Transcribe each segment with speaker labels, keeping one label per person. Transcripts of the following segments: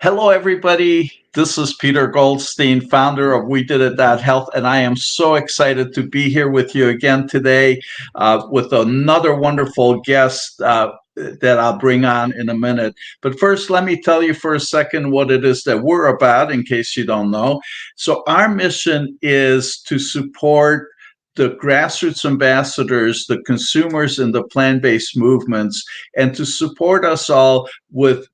Speaker 1: Hello, everybody. This is Peter Goldstein, founder of We Did It Health, and I am so excited to be here with you again today with another wonderful guest that I'll bring on in a minute. But first, let me tell you for a second what it is that we're about, in case you don't know. So, our mission is to support the grassroots ambassadors, the consumers in the plant-based movements, and to support us all with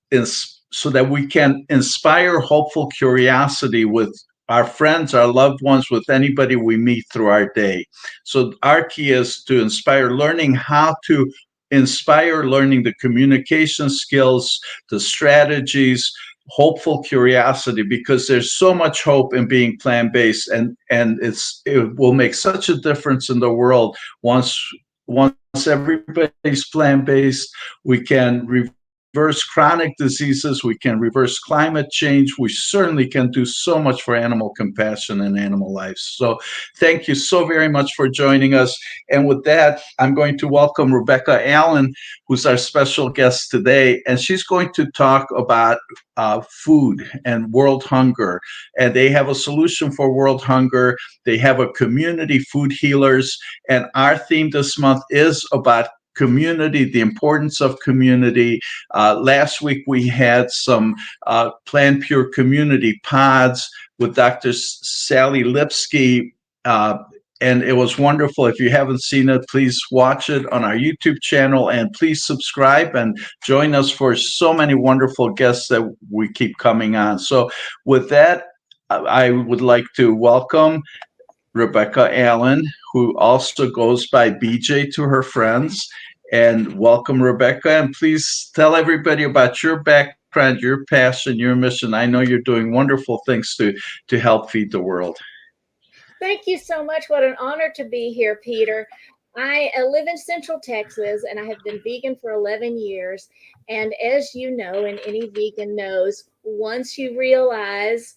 Speaker 1: so that we can inspire hopeful curiosity with our friends, our loved ones, with anybody we meet through our day. So our key is to inspire learning how to inspire learning the communication skills, the strategies, hopeful curiosity, because there's so much hope in being plant-based, and it will make such a difference in the world once everybody's plant-based. We can reverse chronic diseases, we can reverse climate change, we certainly can do so much for animal compassion and animal life. So thank you so very much for joining us. And with that, I'm going to welcome Rebecca Allen, who's our special guest today, and she's going to talk about food and world hunger. And they have a solution for world hunger. They have a community, Food Healers, and our theme this month is about community, the importance of community. Last week we had some Plant Pure community pods with Dr. Sally Lipsky, and it was wonderful. If you haven't seen it, please watch it on our YouTube channel, and please subscribe and join us for so many wonderful guests that we keep coming on. So with that, I would like to welcome Rebecca Allen, who also goes by BJ to her friends. And welcome, Rebecca. And please tell everybody about your background, your passion, your mission. I know you're doing wonderful things to help feed the world.
Speaker 2: Thank you so much. What an honor to be here, Peter. I live in Central Texas, and I have been vegan for 11 years. And as you know, and any vegan knows, once you realize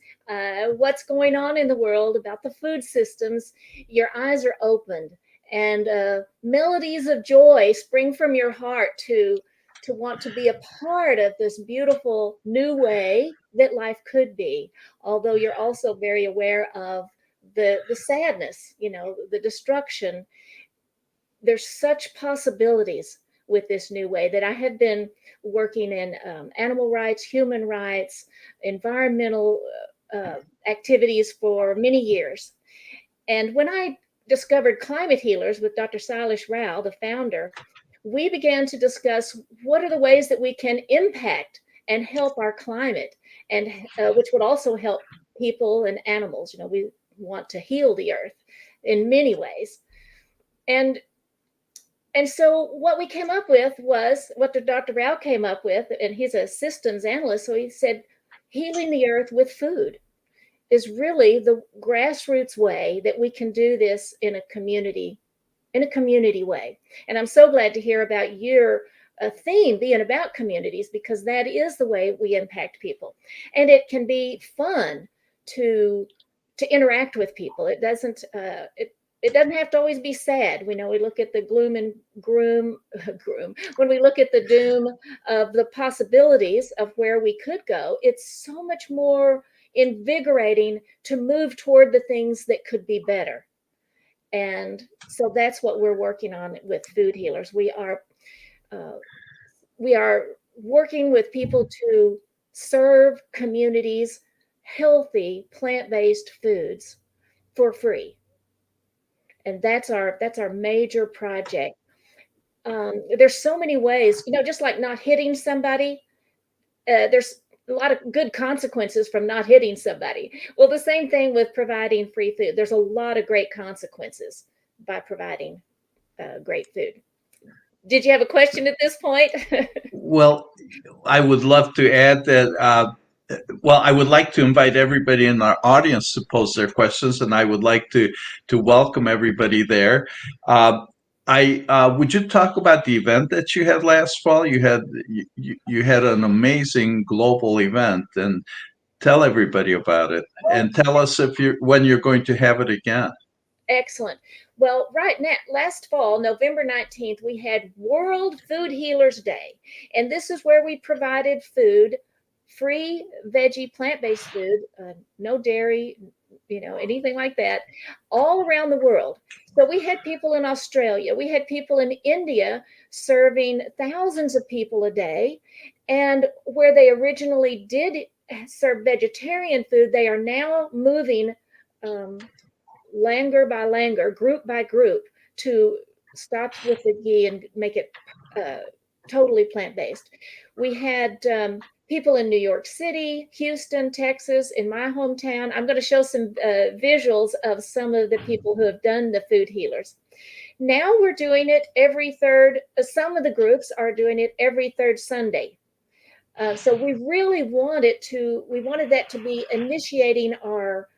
Speaker 2: what's going on in the world about the food systems, your eyes are opened, and melodies of joy spring from your heart to want to be a part of this beautiful new way that life could be. Although you're also very aware of the sadness, the destruction. There's such possibilities with this new way that I have been working in animal rights, human rights, environmental activities for many years. And when I discovered Climate Healers with Dr. Sailesh Rao, the founder, we began to discuss what are the ways that we can impact and help our climate, and which would also help people and animals. We want to heal the earth in many ways. And so what we came up with was what Dr. Rao came up with, and he's a systems analyst. So he said, healing the earth with food is really the grassroots way that we can do this in a community way. And I'm so glad to hear about your theme being about communities, because that is the way we impact people. And it can be fun to interact with people. It doesn't have to always be sad. We look at the gloom and groom when we look at the doom of the possibilities of where we could go. It's so much more invigorating to move toward the things that could be better. And so that's what we're working on with Food Healers. We are working with people to serve communities healthy plant-based foods for free. And that's our major project. There's so many ways, just like not hitting somebody, there's a lot of good consequences from not hitting somebody. Well, the same thing with providing free food. There's a lot of great consequences by providing great food. Did you have a question at this point?
Speaker 1: Well, I would love to add that. Well, I would like to invite everybody in our audience to pose their questions, and I would like to welcome everybody there. Would you talk about the event that you had last fall? You had an amazing global event, and tell everybody about it, and tell us when you're going to have it again.
Speaker 2: Excellent. Well, right now, last fall, November 19th, we had World Food Healers Day. And this is where we provided food free veggie plant-based food, no dairy, anything like that, all around the world. So we had people in Australia, we had people in India serving thousands of people a day. And where they originally did serve vegetarian food, they are now moving langer by langer, group by group, to stop with the ghee and make it totally plant-based. We had people in New York City, Houston, Texas, in my hometown. I'm going to show some visuals of some of the people who have done the food healers. Now we're doing it every third. Some of the groups are doing it every third Sunday. So we really wanted that to be initiating our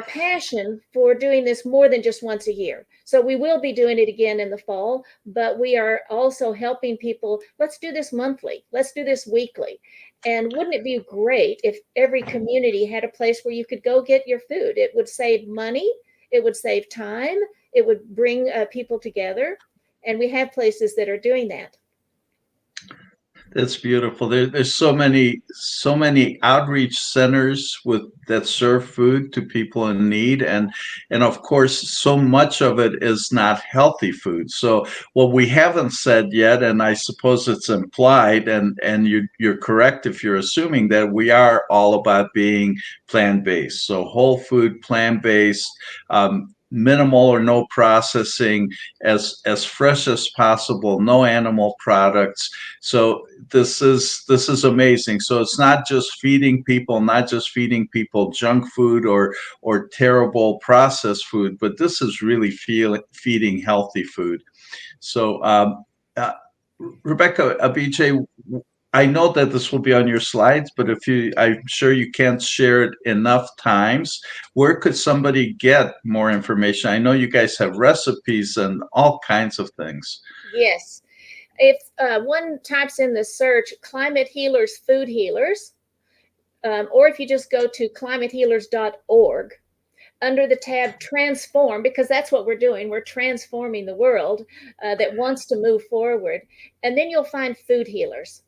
Speaker 2: passion for doing this more than just once a year. So we will be doing it again in the fall, but we are also helping people. Let's do this monthly. Let's do this weekly. And wouldn't it be great if every community had a place where you could go get your food? It would save money. It would save time. It would bring people together. And we have places that are doing that.
Speaker 1: That's beautiful. There's so many outreach centers with that serve food to people in need, and of course, so much of it is not healthy food. So what we haven't said yet, and I suppose it's implied, and you're correct if you're assuming that we are all about being plant based. So whole food, plant based. Minimal or no processing, as fresh as possible, no animal products. So this is amazing. So it's not just feeding people, junk food or terrible processed food, but this is really feeding healthy food. So uh, Rebecca, BJ, I know that this will be on your slides, but I'm sure you can't share it enough times. Where could somebody get more information? I know you guys have recipes and all kinds of things.
Speaker 2: Yes. If one types in the search Climate Healers Food Healers, or if you just go to climatehealers.org, under the tab Transform, because that's what we're doing. We're transforming the world that wants to move forward. And then you'll find Food Healers.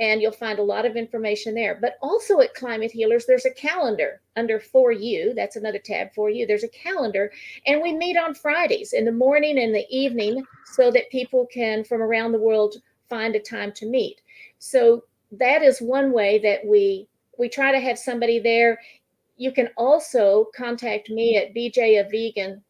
Speaker 2: And you'll find a lot of information there. But also at Climate Healers, there's a calendar under For You. That's another tab, For You. There's a calendar. And we meet on Fridays in the morning and the evening so that people can, from around the world, find a time to meet. So that is one way that we try to have somebody there. You can also contact me at bjavegan,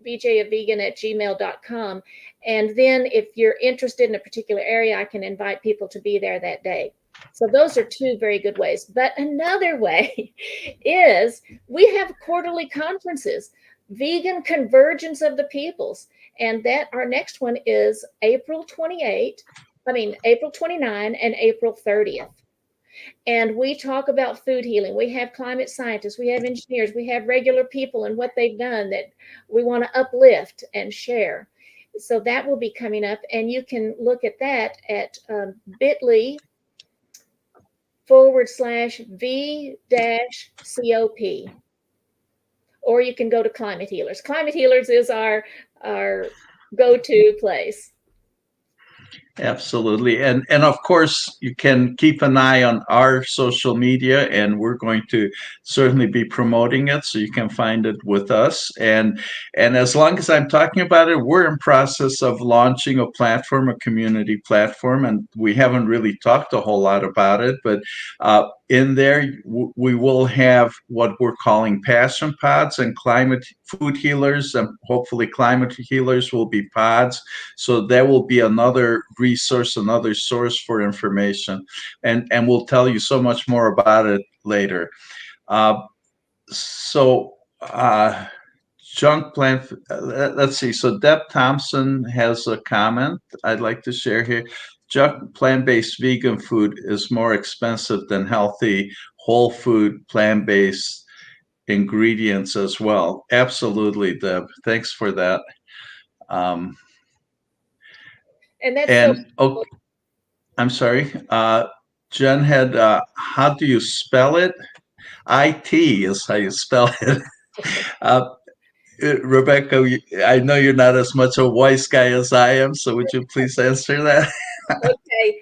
Speaker 2: bjavegan@gmail.com. And then if you're interested in a particular area, I can invite people to be there that day. So those are two very good ways. But another way is we have quarterly conferences, Vegan Convergence of the Peoples. And that our next one is April 29 and April 30th. And we talk about food healing. We have climate scientists, we have engineers, we have regular people and what they've done that we want to uplift and share. So that will be coming up. And you can look at that at bit.ly/V-COP. Or you can go to Climate Healers. Climate Healers is our go-to place.
Speaker 1: Absolutely. And of course, you can keep an eye on our social media, and we're going to certainly be promoting it, so you can find it with us. And as long as I'm talking about it, we're in process of launching a platform, a community platform, and we haven't really talked a whole lot about it, but in there, we will have what we're calling passion pods and climate food healers, and hopefully climate healers will be pods. So that will be another resource, another source for information. And we'll tell you so much more about it later. Junk plant, let's see. So Deb Thompson has a comment I'd like to share here. Junk plant-based vegan food is more expensive than healthy whole food plant-based ingredients as well. Absolutely, Deb. Thanks for that.
Speaker 2: And that's
Speaker 1: oh, I'm sorry. Jen had, how do you spell it? IT is how you spell it. Rebecca, I know you're not as much a wise guy as I am, so would you please answer that?
Speaker 2: Okay.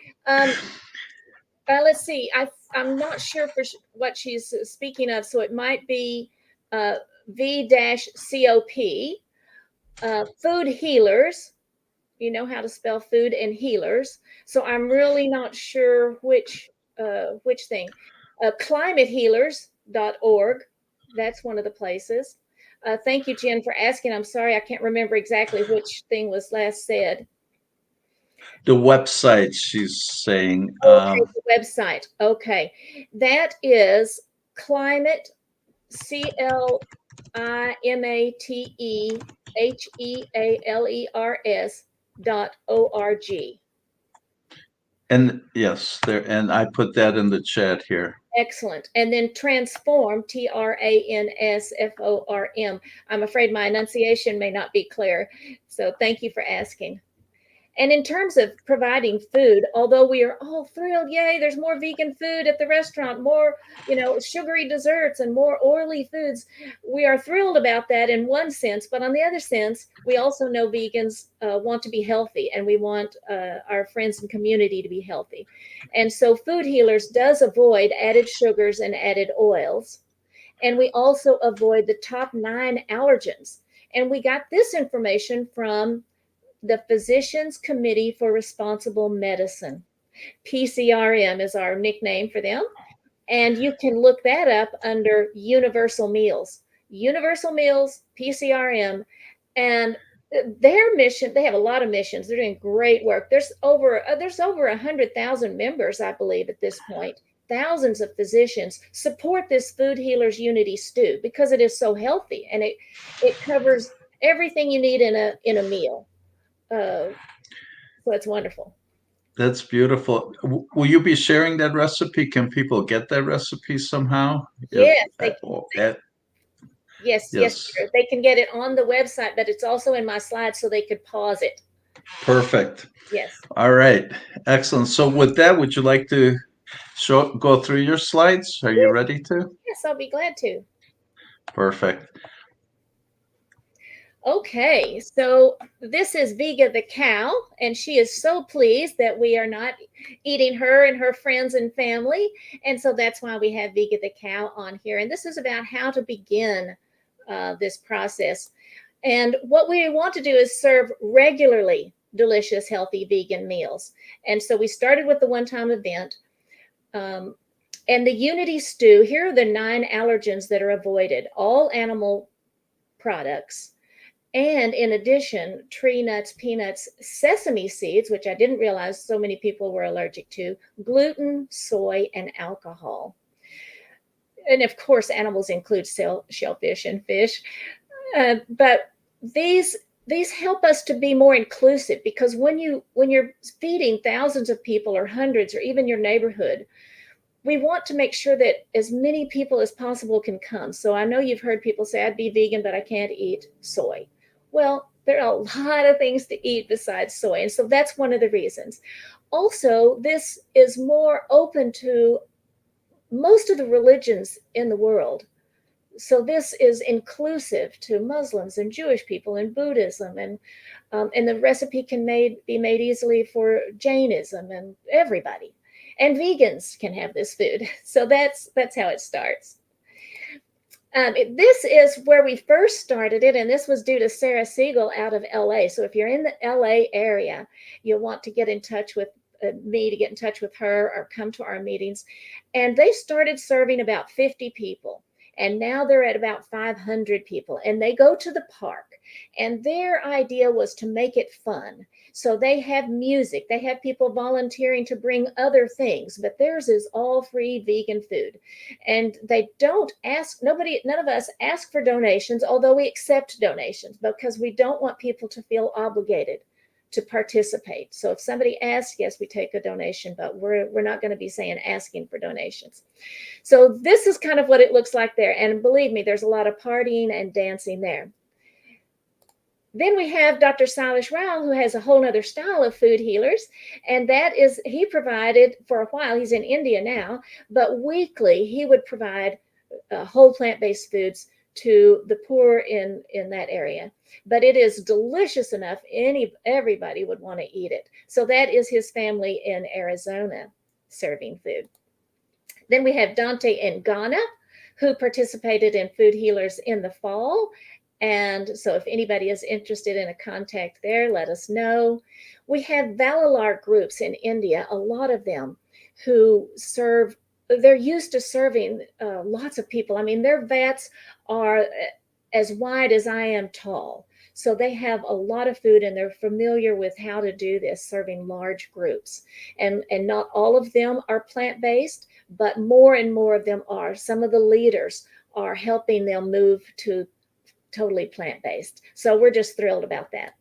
Speaker 2: Let's see. I'm not sure for what she's speaking of, so it might be V-COP, food healers. You know how to spell food and healers. So I'm really not sure which thing. Climatehealers.org. That's one of the places. Thank you, Jen, for asking. I'm sorry, I can't remember exactly which thing was last said.
Speaker 1: The website, she's saying.
Speaker 2: Okay, the website. Okay. That is climate, ClimateHealers.org.
Speaker 1: And yes, there, and I put that in the chat here.
Speaker 2: Excellent. And then transform, TRANSFORM. I'm afraid my enunciation may not be clear. So thank you for asking. And in terms of providing food, although we are all thrilled, yay, there's more vegan food at the restaurant, more, sugary desserts and more oily foods. We are thrilled about that in one sense, but on the other sense, we also know vegans want to be healthy, and we want our friends and community to be healthy. And so Food Healers does avoid added sugars and added oils. And we also avoid the top 9 allergens. And we got this information from the Physicians Committee for Responsible Medicine. PCRM is our nickname for them. And you can look that up under Universal Meals. Universal Meals, PCRM. And their mission, they have a lot of missions. They're doing great work. There's over 100,000 members, I believe, at this point. Thousands of physicians support this Food Healers Unity Stew because it is so healthy, and it covers everything you need in a meal. So it's wonderful.
Speaker 1: That's beautiful. Will you be sharing that recipe? Can people get that recipe somehow?
Speaker 2: Yes, yes,
Speaker 1: yes.
Speaker 2: they can get it on the website, but it's also in my slides so they could pause it.
Speaker 1: Perfect.
Speaker 2: Yes.
Speaker 1: All right. Excellent. So with that, would you like to go through your slides? Are you ready to?
Speaker 2: Yes, I'll be glad to.
Speaker 1: Perfect.
Speaker 2: Okay, so this is Vega the cow, and she is so pleased that we are not eating her and her friends and family. And so that's why we have Vega the cow on here. And this is about how to begin this process. And what we want to do is serve regularly delicious, healthy vegan meals. And so we started with the one-time event. And the Unity Stew, here are the 9 allergens that are avoided: all animal products. And in addition, tree nuts, peanuts, sesame seeds, which I didn't realize so many people were allergic to, gluten, soy, and alcohol. And of course, animals include shellfish and fish. But these help us to be more inclusive, because when you're feeding thousands of people or hundreds or even your neighborhood, we want to make sure that as many people as possible can come. So I know you've heard people say, I'd be vegan, but I can't eat soy. Well, there are a lot of things to eat besides soy. And so that's one of the reasons. Also, this is more open to most of the religions in the world. So this is inclusive to Muslims and Jewish people and Buddhism, and the recipe can be made easily for Jainism and everybody. And vegans can have this food. So that's how it starts. This is where we first started it, and this was due to Sarah Siegel out of LA. So if you're in the LA area, you'll want to get in touch with me to get in touch with her or come to our meetings. And they started serving about 50 people. And now they're at about 500 people, and they go to the park. And their idea was to make it fun. So they have music, they have people volunteering to bring other things, but theirs is all free vegan food. And they don't ask, none of us ask for donations, although we accept donations, because we don't want people to feel obligated to participate. So if somebody asks, yes, we take a donation, but we're not going to be asking for donations. So this is kind of what it looks like there. And believe me, there's a lot of partying and dancing there. Then we have Dr. Salish Rao, who has a whole other style of food healers. And that is, he provided for a while, he's in India now, but weekly he would provide whole plant-based foods to the poor in that area. But it is delicious enough, everybody would want to eat it. So that is his family in Arizona. serving food. Then we have Dante in Ghana, who participated in Food Healers in the fall. And so if anybody is interested in a contact there, let us know. We have Valalar groups in India, a lot of them who serve, they're used to serving lots of people. I mean, their vats are as wide as I am tall. So they have a lot of food and they're familiar with how to do this, serving large groups. And not all of them are plant-based, but more and more of them are. Some of the leaders are helping them move to totally plant-based. So we're just thrilled about that.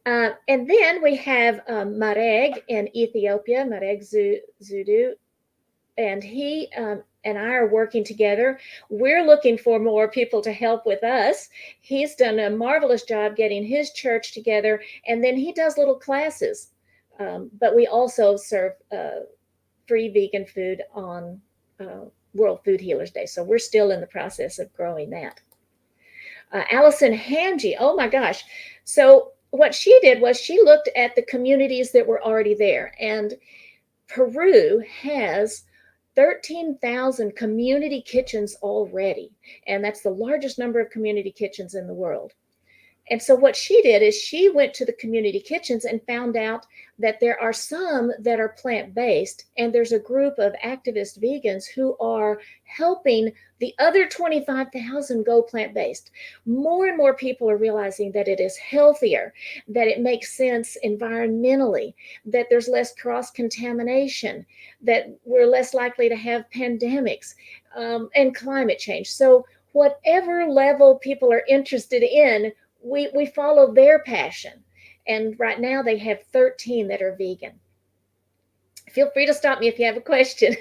Speaker 2: And then we have Mareg in Ethiopia, Mareg Zudu, and he and I are working together. We're looking for more people to help with us. He's done a marvelous job getting his church together, and then he does little classes. But we also serve free vegan food on World Food Healers Day. So we're still in the process of growing that. Allison Hamji, oh my gosh. So what she did was she looked at the communities that were already there. And Peru has 13,000 community kitchens already. And that's the largest number of community kitchens in the world. And so what she did is she went to the community kitchens and found out that there are some that are plant-based, and there's a group of activist vegans who are helping the other 25,000 go plant-based. More and more people are realizing that it is healthier, that it makes sense environmentally, that there's less cross-contamination, that we're less likely to have pandemics and climate change. So whatever level people are interested in, we follow their passion. And right now they have 13 that are vegan. Feel free to stop me if you have a question.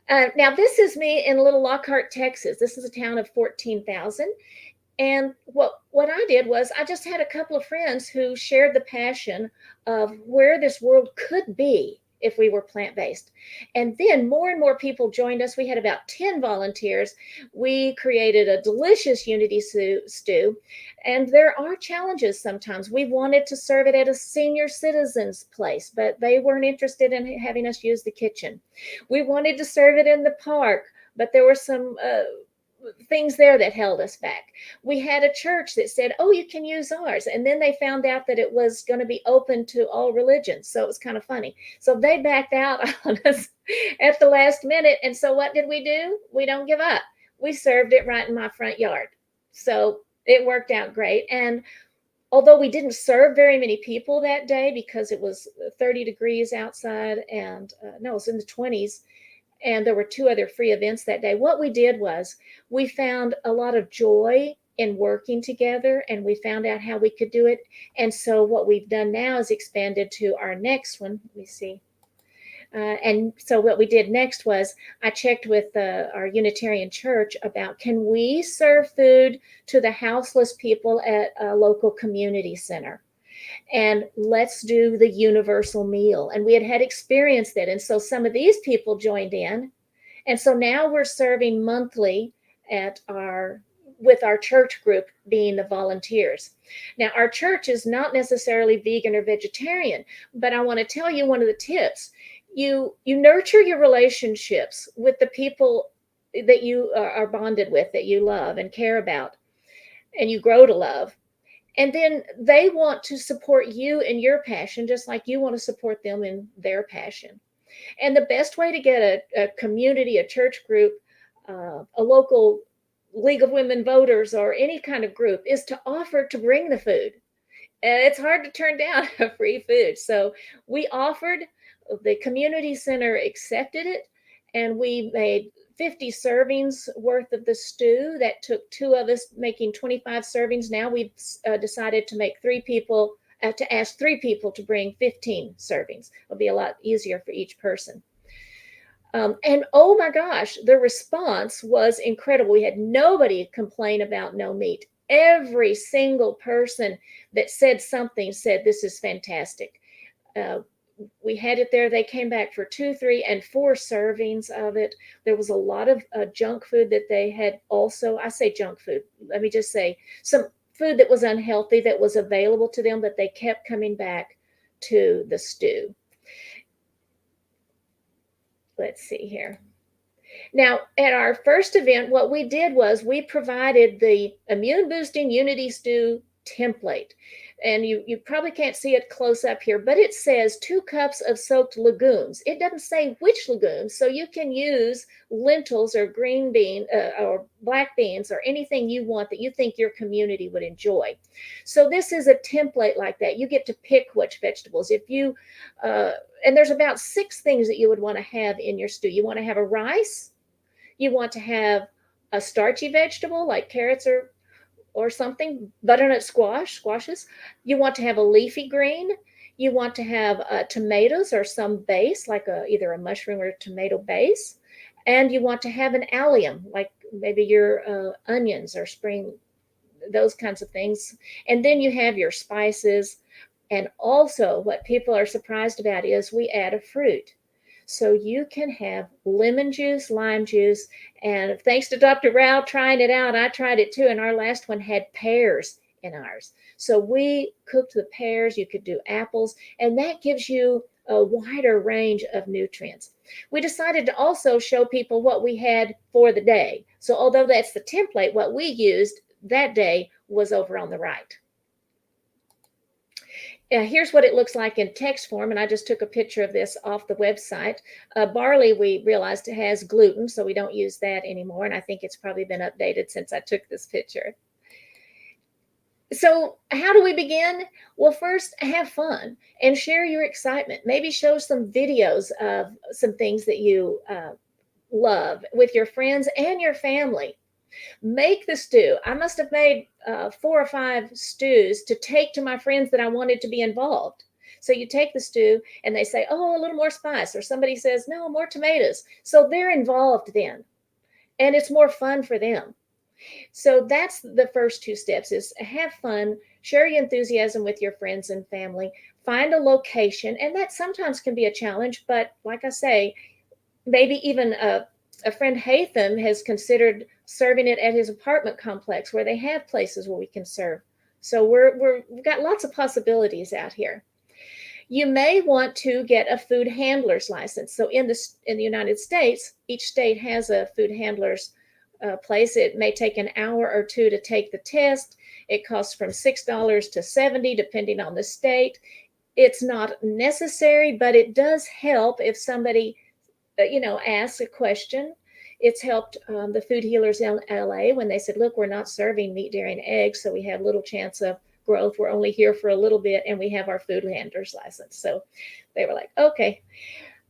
Speaker 2: Now, this is me in Little Lockhart, Texas. This is a town of 14,000. And what I did was I just had a couple of friends who shared the passion of where this world could be if we were plant-based. And then more and more people joined us. We had about 10 volunteers. We created a delicious unity stew. And there are challenges sometimes. We wanted to serve it at a senior citizens place, but they weren't interested in having us use the kitchen. We wanted to serve it in the park, but there were some things there that held us back. We had a church that said, oh, you can use ours. And then they found out that it was going to be open to all religions. So it was kind of funny. So they backed out on us at the last minute. And so what did we do? We don't give up. We served it right in my front yard. So it worked out great. And although we didn't serve very many people that day because it was 30 degrees outside and no, it was in the 20s. And there were 2 other free events that day. What we did was we found a lot of joy in working together, and we found out how we could do it. And so what we've done now is expanded to our next one. Let me see. And so what we did next was I checked with our Unitarian church about, can we serve food to the houseless people at a local community center? And let's do the universal meal. And we had experienced it. And so some of these people joined in. And so now we're serving monthly with our church group being the volunteers. Now, our church is not necessarily vegan or vegetarian, but I want to tell you one of the tips. You nurture your relationships with the people that you are bonded with, that you love and care about, and you grow to love. And then they want to support you in your passion, just like you want to support them in their passion. And the best way to get a community, a church group, a local League of Women Voters, or any kind of group is to offer to bring the food. And it's hard to turn down free food. So we offered, the community center accepted it, and we made 50 servings worth of the stew. That took 2 of us making 25 servings. Now we've decided to make 3 people, to ask 3 people to bring 15 servings. It'll be a lot easier for each person. And oh my gosh, the response was incredible. We had nobody complain about no meat. Every single person that said something said, this is fantastic. We had it there. They came back for 2, 3, and 4 servings of it. There was a lot of junk food that they had also. I say junk food. Let me just say some food that was unhealthy that was available to them, but they kept coming back to the stew. let's see here. Now, at our first event, what we did was we provided the immune boosting unity stew template. And you probably can't see it close up here, but it says 2 cups of soaked legumes. It doesn't say which legumes, so you can use lentils or green bean or black beans or anything you want that you think your community would enjoy. So this is a template like that. You get to pick which vegetables. If you and there's about 6 things that you would want to have in your stew. You want to have a rice. You want to have a starchy vegetable like carrots or something, butternut squashes. You want to have a leafy green. You want to have tomatoes or some base, like either a mushroom or a tomato base. And you want to have an allium, like maybe your onions or spring, those kinds of things. And then you have your spices. And also, what people are surprised about is we add a fruit. So you can have lemon juice, lime juice, and thanks to Dr. Rao trying it out, I tried it too, and our last one had pears in ours. So we cooked the pears, you could do apples, and that gives you a wider range of nutrients. We decided to also show people what we had for the day. So although that's the template, what we used that day was over on the right. Here's what it looks like in text form, and I just took a picture of this off the website. Barley, we realized, has gluten, so we don't use that anymore, and I think it's probably been updated since I took this picture. So how do we begin? Well, first, have fun and share your excitement. Maybe show some videos of some things that you love with your friends and your family. Make the stew. I must have made 4 or 5 stews to take to my friends that I wanted to be involved. So you take the stew and they say, oh, a little more spice. Or somebody says, no, more tomatoes. So they're involved then. And it's more fun for them. So that's the first 2 steps is have fun, share your enthusiasm with your friends and family, find a location. And that sometimes can be a challenge. But like I say, maybe even a friend Hatham has considered serving it at his apartment complex where they have places where we can serve. So we've got lots of possibilities out here. You may want to get a food handler's license. So in the United States, each state has a food handler's place. It may take an hour or 2 to take the test. It costs from $6 to $70, depending on the state. It's not necessary, but it does help if somebody asks a question. It's helped the food healers in LA when they said, look, we're not serving meat, dairy, and eggs, so we have little chance of growth. We're only here for a little bit, and we have our food handler's license. So they were like, okay.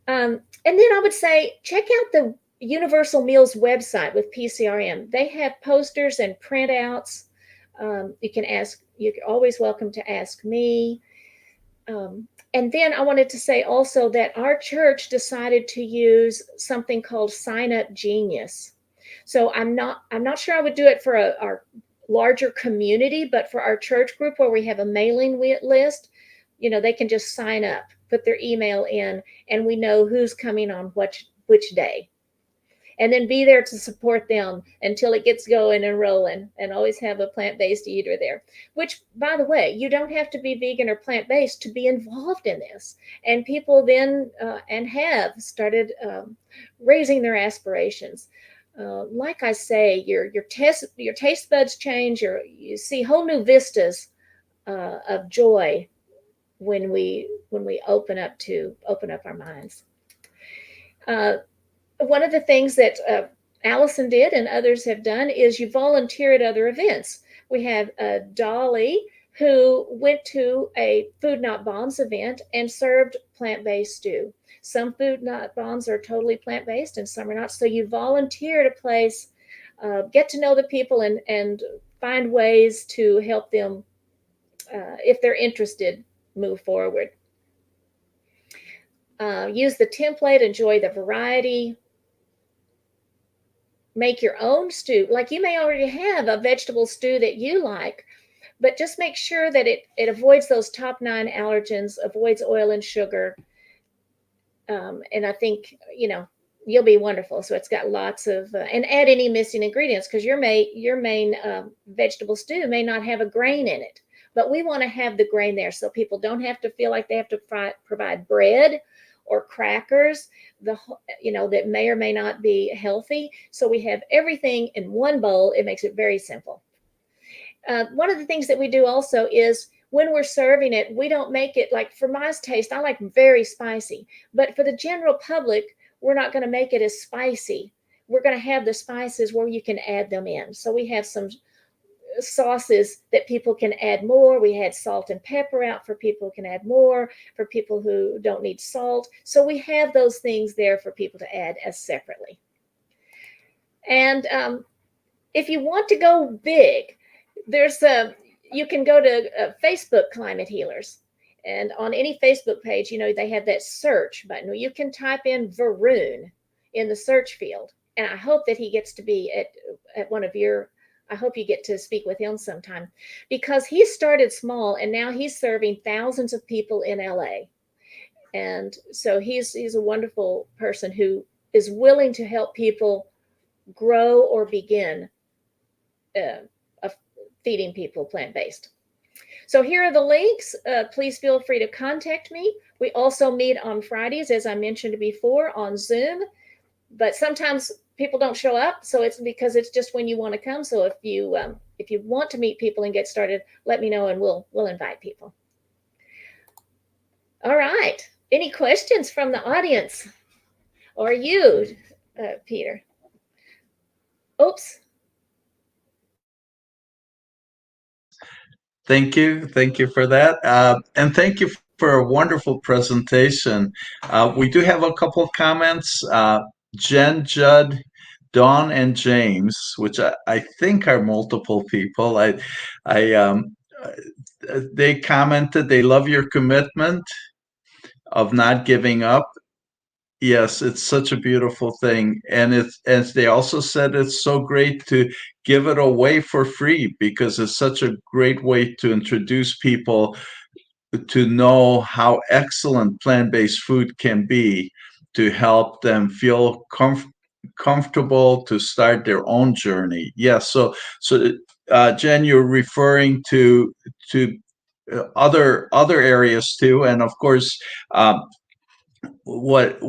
Speaker 2: And then I would say, check out the Universal Meals website with PCRM. They have posters and printouts. You're always welcome to ask me. And then I wanted to say also that our church decided to use something called Sign Up Genius. So I'm not sure I would do it for our larger community, but for our church group where we have a mailing list, they can just sign up, put their email in, and we know who's coming on which day. And then be there to support them until it gets going and rolling, and always have a plant-based eater there. Which, by the way, you don't have to be vegan or plant-based to be involved in this. And people then and have started raising their aspirations. Like I say, your taste buds change. You see whole new vistas of joy when we open up our minds. One of the things that Allison did and others have done is you volunteer at other events. We have Dolly, who went to a Food Not Bombs event and served plant-based stew. Some Food Not Bombs are totally plant-based and some are not. So you volunteer at a place, get to know the people and find ways to help them, if they're interested, move forward. Use the template, enjoy the variety. Make your own stew. Like you may already have a vegetable stew that you like, but just make sure that it avoids those top 9 allergens, avoids oil and sugar. And I think, you'll be wonderful. So it's got lots of, and add any missing ingredients because your main vegetable stew may not have a grain in it, but we want to have the grain there so people don't have to feel like they have to provide bread or crackers, that may or may not be healthy. So we have everything in one bowl. It makes it very simple. One of the things that we do also is when we're serving it, we don't make it like, for my taste, I like very spicy, but for the general public, we're not going to make it as spicy. We're going to have the spices where you can add them in. So we have some sauces that people can add more. We had salt and pepper out for people who can add more, for people who don't need salt. So we have those things there for people to add as separately. And if you want to go big, you can go to Facebook Climate Healers. And on any Facebook page, they have that search button. You can type in Varun in the search field. And I hope that he gets to be at one of your, I hope you get to speak with him sometime, because he started small and now he's serving thousands of people in LA. And so he's a wonderful person who is willing to help people grow or begin feeding people plant-based. So here are the links. Please feel free to contact me. We also meet on Fridays, as I mentioned before, on Zoom. But sometimes people don't show up, so it's because it's just when you want to come. So if you want to meet people and get started, let me know and we'll invite people. All right. Any questions from the audience or you, Peter? Oops.
Speaker 1: Thank you for that, and thank you for a wonderful presentation. We do have a couple of comments. Jen, Judd, Dawn, and James, which I think are multiple people. They commented they love your commitment of not giving up. Yes, it's such a beautiful thing. And as they also said, it's so great to give it away for free because it's such a great way to introduce people to know how excellent plant-based food can be, to help them feel comfortable to start their own journey. Yes, so Jen, you're referring to other areas too, and of course, what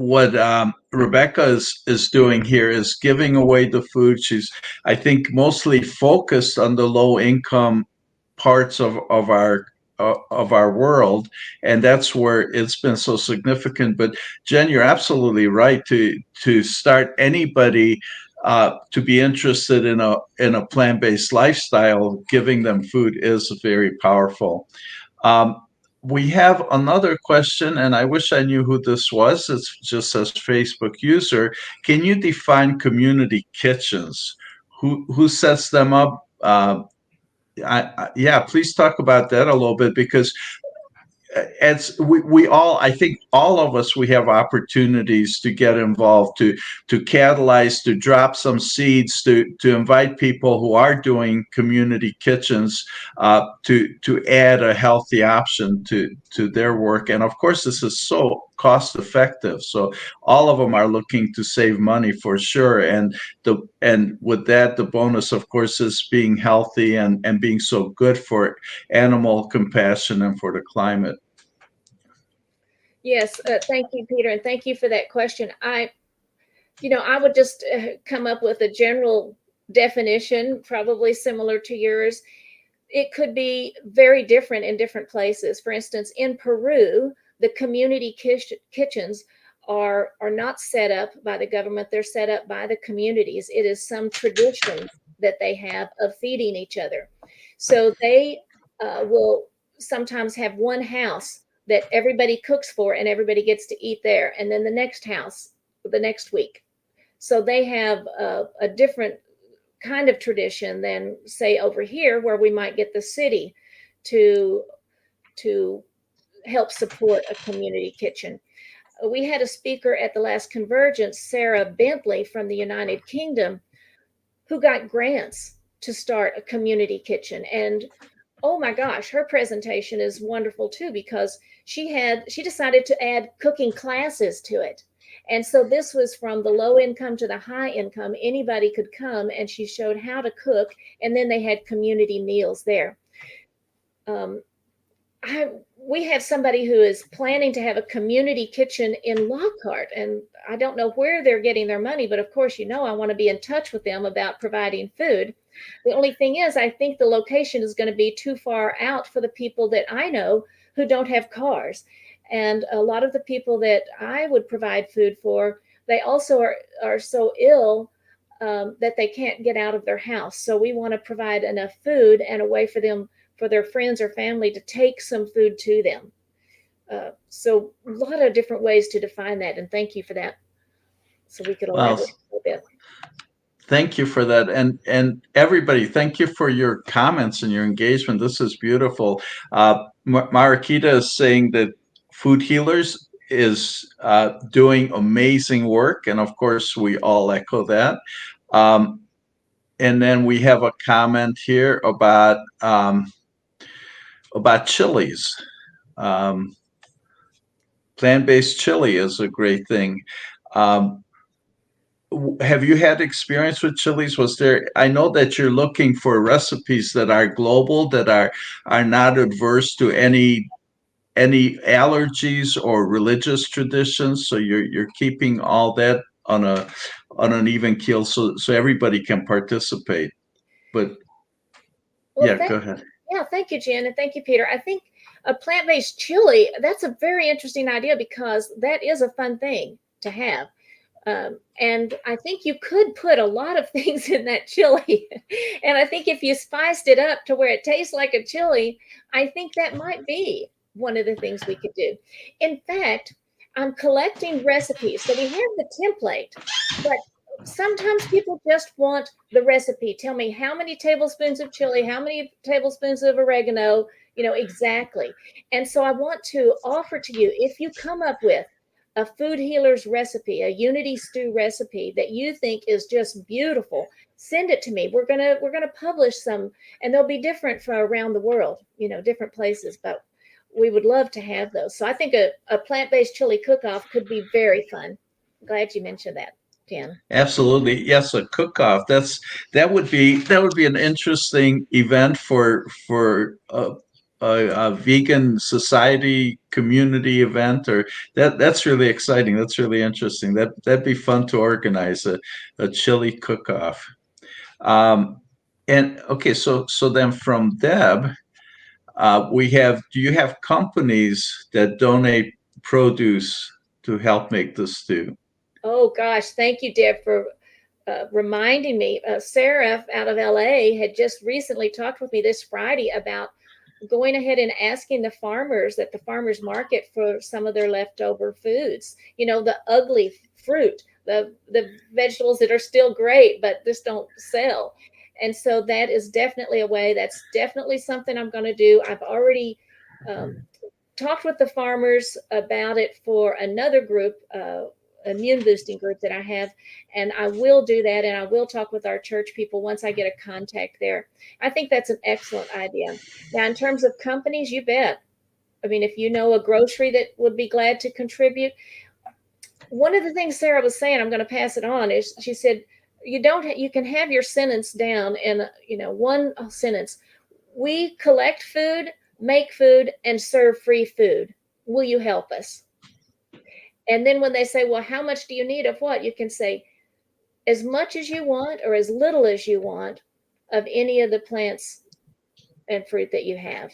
Speaker 1: Rebecca is doing here is giving away the food. She's, I think, mostly focused on the low income parts of our world, and that's where it's been so significant. But Jen, you're absolutely right to start anybody to be interested in a plant-based lifestyle. Giving them food is very powerful. We have another question, and I wish I knew who this was. It just says Facebook user. Can you define community kitchens? Who sets them up? Yeah, please talk about that a little bit, because as we all, I think all of us, we have opportunities to get involved, to catalyze, to drop some seeds, to invite people who are doing community kitchens to add a healthy option to their work. And of course, this is so cost effective. So all of them are looking to save money for sure. And with that, the bonus, of course, is being healthy and being so good for animal compassion and for the climate.
Speaker 2: Yes, thank you, Peter, and thank you for that question. I would just come up with a general definition, probably similar to yours. It could be very different in different places. For instance, in Peru, the community kitchens are not set up by the government. They're set up by the communities. It is some tradition that they have of feeding each other. So they will sometimes have one house that everybody cooks for and everybody gets to eat there. And then the next house the next week. So they have a different kind of tradition than, say, over here, where we might get the city to help support a community kitchen. We had a speaker at the last convergence, Sarah Bentley from the United Kingdom, who got grants to start a community kitchen. And oh my gosh, her presentation is wonderful too, because she decided to add cooking classes to it. And so this was from the low income to the high income. Anybody could come, and she showed how to cook, and then they had community meals there. we have somebody who is planning to have a community kitchen in Lockhart, and I don't know where they're getting their money, but of course, I want to be in touch with them about providing food. The only thing is, I think the location is going to be too far out for the people that I know who don't have cars. And a lot of the people that I would provide food for, they also are so ill that they can't get out of their house. So we want to provide enough food and a way for them, for their friends or family, to take some food to them. So a lot of different ways to define that. And thank you for that. So we could
Speaker 1: Well,
Speaker 2: elaborate a little bit.
Speaker 1: thank you for that, and everybody, thank you for your comments and your engagement. This is beautiful. Marakita is saying that Food Healers is doing amazing work, and of course, we all echo that. Um, and then we have a comment here about chilies. Um, Plant-based chili is a great thing. Um, have you had experience with chilies? Was there, I know that you're looking for recipes that are global, that are not adverse to any allergies or religious traditions, so you're keeping all that on an even keel, so everybody can participate. But
Speaker 2: Well,
Speaker 1: yeah, go ahead.
Speaker 2: thank you, Jen, and thank you, Peter. I think a plant-based chili, that's a very interesting idea, because that is a fun thing to have. And I think you could put a lot of things in that chili. And I think if you spiced it up to where it tastes like a chili, I think that might be one of the things we could do. In fact, I'm collecting recipes. So we have the template, but sometimes people just want the recipe. Tell me how many tablespoons of chili, how many tablespoons of oregano, exactly. And so I want to offer to you, if you come up with a Food Healers recipe, a unity stew recipe that you think is just beautiful, send it to me. We're gonna publish some, and they'll be different from around the world, different places, but we would love to have those. So I think a plant-based chili cook-off could be very fun. Glad you mentioned that, Jan.
Speaker 1: Absolutely. Yes, a cook-off. That would be an interesting event for a vegan society community event, or that's really exciting. That's really interesting. That'd be fun to organize a chili cook-off. Um, and okay, so then from Deb, we have. Do you have companies that donate produce to help make the stew?
Speaker 2: Oh gosh, thank you, Deb, for reminding me. Sarah out of LA had just recently talked with me this Friday about going ahead and asking the farmers at the farmers market for some of their leftover foods. The ugly fruit, the vegetables that are still great but just don't sell. And so that is definitely a way. That's definitely something I'm going to do. I've already talked with the farmers about it for another group, immune boosting group that I have, and I will do that, and I will talk with our church people once I get a contact there. I think that's an excellent idea. Now, in terms of companies, you bet. I mean, if you know a grocery that would be glad to contribute. One of the things Sarah was saying, I'm going to pass it on, is she said, you can have your sentence down in, one sentence. We collect food, make food, and serve free food. Will you help us? And then when they say, well, how much do you need of what? You can say, as much as you want or as little as you want of any of the plants and fruit that you have.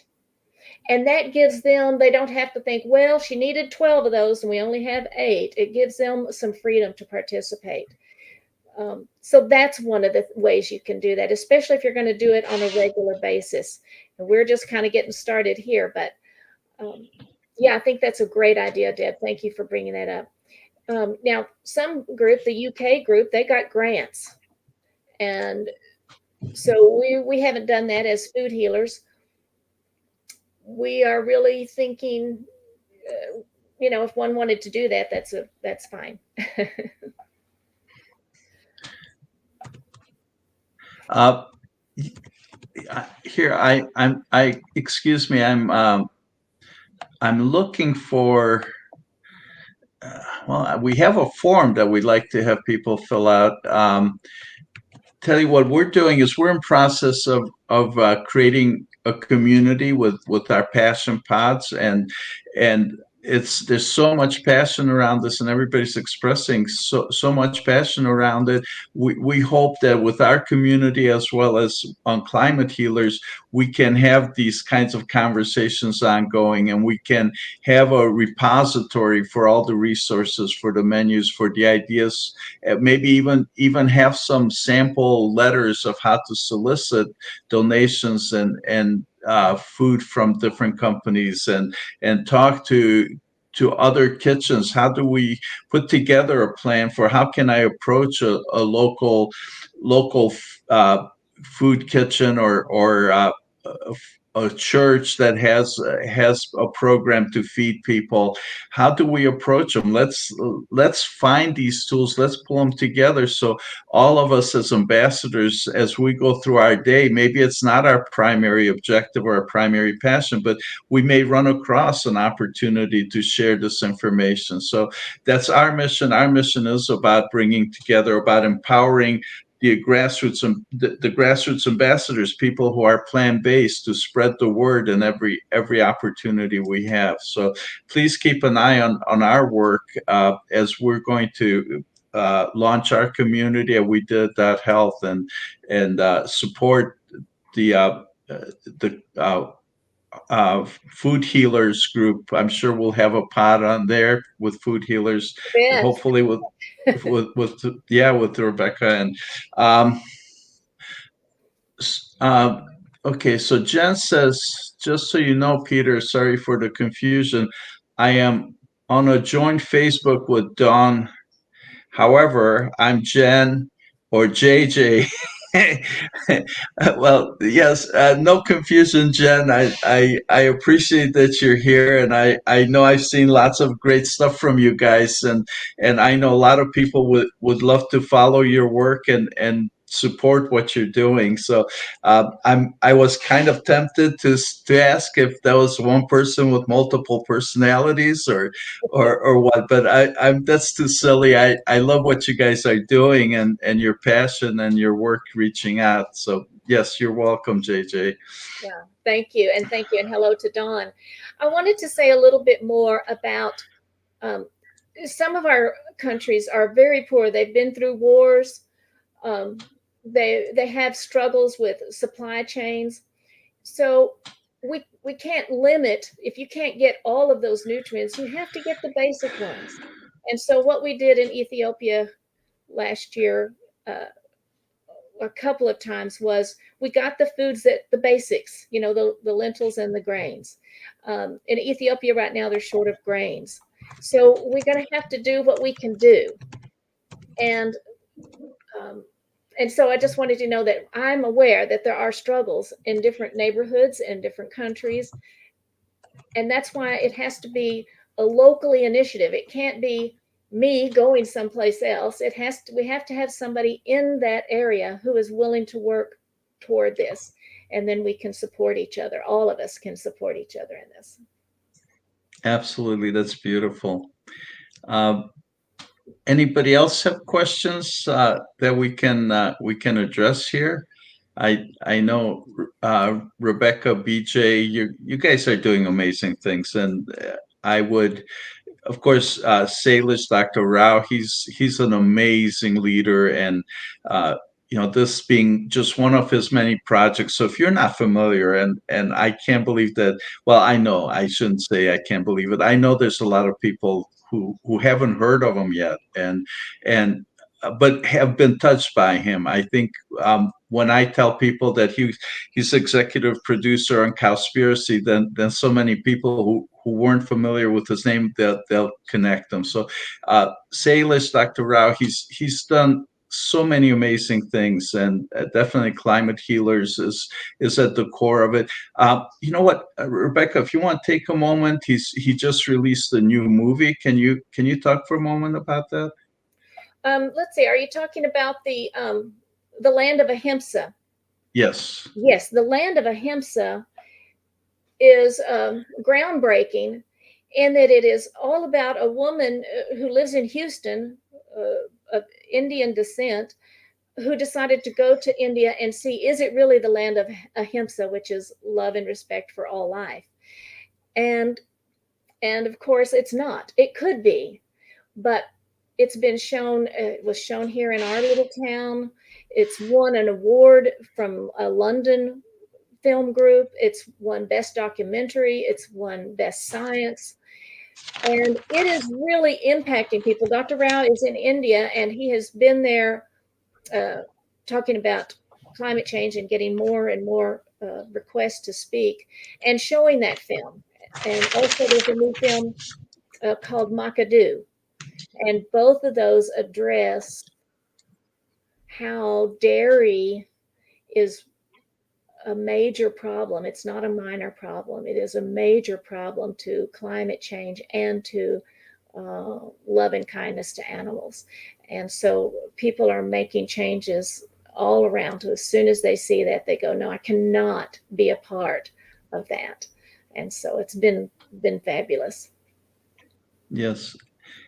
Speaker 2: And that gives them, they don't have to think, well, she needed 12 of those and we only have 8. It gives them some freedom to participate. So that's one of the ways you can do that, especially if you're going to do it on a regular basis. And we're just kind of getting started here, but yeah, I think that's a great idea, Deb. Thank you for bringing that up. Now, some group, the UK group, they got grants. And so we haven't done that as Food Healers. We are really thinking, if one wanted to do that, that's fine.
Speaker 1: Here, excuse me, I'm looking for. Well, we have a form that we'd like to have people fill out. Tell you what we're doing is we're in process of creating a community with our passion pods, and there's so much passion around this, and everybody's expressing so much passion around it. We hope that with our community, as well as on Climate Healers, we can have these kinds of conversations ongoing, and we can have a repository for all the resources, for the menus, for the ideas, maybe even have some sample letters of how to solicit donations and food from different companies, and talk to other kitchens. How do we put together a plan for how can I approach a local uh, food kitchen, or a church that has a program to feed people? How do we approach them? Let's find these tools. Let's pull them together. So all of us as ambassadors, as we go through our day, maybe it's not our primary objective or our primary passion, but we may run across an opportunity to share this information. So that's our mission. Our mission is about bringing together, about empowering the grassroots ambassadors, people who are plant-based, to spread the word in every opportunity we have. So please keep an eye on our work as we're going to launch our community at We Did That Health, and support the food healers group. I'm sure we'll have a pod on there with food healers,
Speaker 2: Yes.
Speaker 1: hopefully with Rebecca. And um, uh, okay, so Jen says, just so you know, Peter, sorry for the confusion. I am on a joint Facebook with Dawn. However, I'm Jen or JJ. Well, yes, no confusion, Jen. I appreciate that you're here, and I know I've seen lots of great stuff from you guys, and I know a lot of people would love to follow your work and support what you're doing. So I was kind of tempted to ask if that was one person with multiple personalities, or what, but I'm that's too silly. I love what you guys are doing, and your passion and your work reaching out. So yes, you're welcome, JJ.
Speaker 2: Yeah, thank you. And thank you. And hello to Dawn. I wanted to say a little bit more about um, some of our countries are very poor. They've been through wars. Um, they have struggles with supply chains. So we can't limit, if you can't get all of those nutrients, you have to get the basic ones. And so what we did in Ethiopia last year, uh, a couple of times, was we got the foods, that the basics, the lentils and the grains. In Ethiopia right now, they're short of grains. So we're going to have to do what we can do. And um, and so I just wanted to know that I'm aware that there are struggles in different neighborhoods and different countries. And that's why it has to be a locally initiative. It can't be me going someplace else. We have to have somebody in that area who is willing to work toward this. And then we can support each other. All of us can support each other in this.
Speaker 1: Absolutely, that's beautiful. Um, Anybody else have questions that we can address here? I know Rebecca, BJ, you guys are doing amazing things, and I would, of course, Salish, Dr. Rao. He's an amazing leader, and this being just one of his many projects. So if you're not familiar, and I can't believe that. Well, I know I shouldn't say I can't believe it. I know there's a lot of people who haven't heard of him yet, and but have been touched by him. I think when I tell people that he's executive producer on Cowspiracy, then so many people who weren't familiar with his name, they'll connect them. So Salish, Dr. Rao, he's done so many amazing things, and definitely Climate Healers is at the core of it. You know what, Rebecca, if you want to take a moment, he just released a new movie. Can you talk for a moment about that?
Speaker 2: Let's see. Are you talking about the Land of Ahimsa?
Speaker 1: Yes.
Speaker 2: Yes, the Land of Ahimsa is groundbreaking, in that it is all about a woman who lives in Houston, of Indian descent, who decided to go to India and see, is it really the land of ahimsa, which is love and respect for all life? And of course it's not. It could be, but it's been shown. It was shown here in our little town. It's won an award from a London film group. It's won best documentary. It's won best science. And it is really impacting people. Dr. Rao is in India, and he has been there talking about climate change and getting more and more requests to speak and showing that film. And also there's a new film called Makadu. And both of those address how dairy is a major problem. It's not a minor problem. It is a major problem to climate change and to love and kindness to animals. And so people are making changes all around. As soon as they see that, they go, no, I cannot be a part of that. And so it's been fabulous.
Speaker 1: Yes.